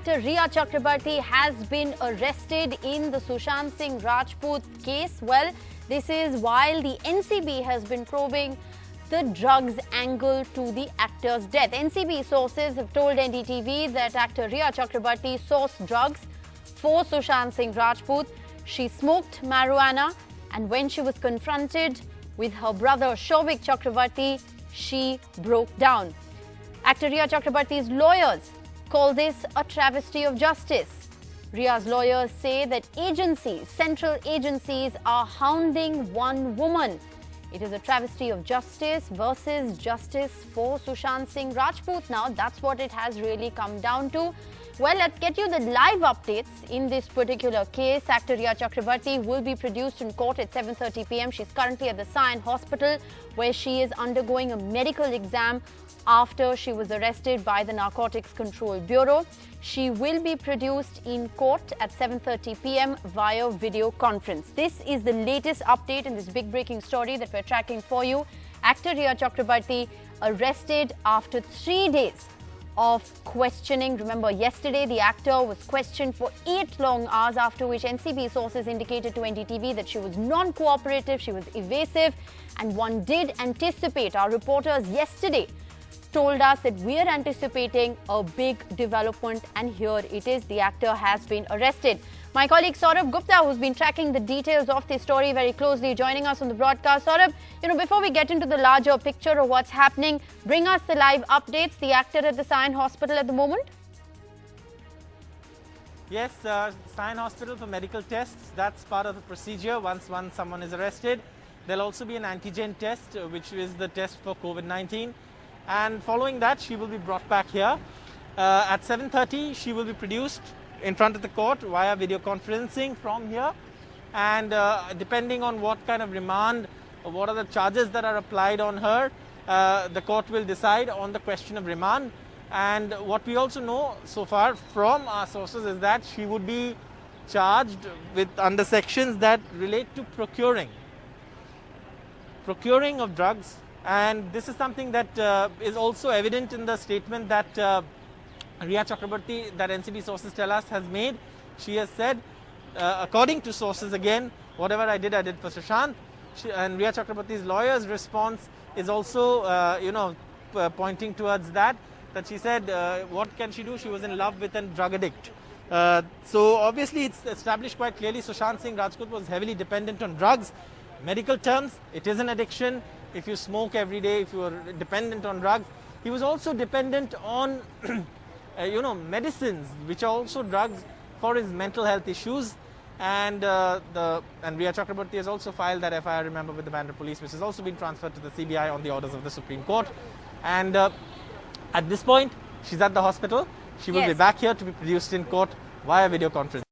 actor Rhea Chakraborty has been arrested in the Sushant Singh Rajput case. Well, this is while the NCB has been probing the drugs angle to the actor's death. NCB sources have told NDTV that actor Rhea Chakraborty sourced drugs for Sushant Singh Rajput. She smoked marijuana, and when she was confronted with her brother Showik Chakraborty, she broke down. Actor Rhea Chakraborty's lawyers call this a travesty of justice. Rhea's lawyers say that central agencies are hounding one woman. It is a travesty of justice versus justice for Sushant Singh Rajput. Now, that's what it has really come down to. Well, let's get you the live updates in this particular case. Actor Rhea Chakraborty will be produced in court at 7:30 p.m. She's currently at the Sion Hospital, where she is undergoing a medical exam after she was arrested by the Narcotics Control Bureau. She will be produced in court at 7:30 p.m. via video conference. This is the latest update in this big breaking story that we're tracking for you. Actor Rhea Chakraborty arrested after 3 days of questioning. Remember, yesterday the actor was questioned for 8 long hours, after which NCB sources indicated to NDTV that she was non-cooperative, she was evasive, and one did anticipate. Our reporters yesterday told us that we're anticipating a big development, and here it is. The actor has been arrested. My colleague Saurabh Gupta, who's been tracking the details of this story very closely, joining us on the broadcast. Saurabh, before we get into the larger picture of what's happening, bring us the live updates. The actor at the Sion Hospital at the moment? Yes, Sion Hospital for medical tests. That's part of the procedure once someone is arrested. There'll also be an antigen test, which is the test for COVID-19. And following that, she will be brought back here. At 7:30, she will be produced in front of the court via video conferencing from here. And depending on what kind of remand, or what are the charges that are applied on her, the court will decide on the question of remand. And what we also know so far from our sources is that she would be charged with under sections that relate to procuring of drugs. And this is something that is also evident in the statement that Rhea Chakraborty, that NCB sources tell us, has made. She has said, according to sources again, whatever I did for Sushant. And Rhea Chakraborty's lawyer's response is also, pointing towards that she said, what can she do? She was in love with a drug addict. So obviously it's established quite clearly Sushant Singh Rajput was heavily dependent on drugs. Medical terms, it is an addiction. If you smoke every day, if you are dependent on drugs. He was also dependent on, medicines, which are also drugs for his mental health issues. And Rhea Chakraborty has also filed that FIR, remember, with the Bandra Police, which has also been transferred to the CBI on the orders of the Supreme Court. And at this point, she's at the hospital. She will be back here to be produced in court via video conference.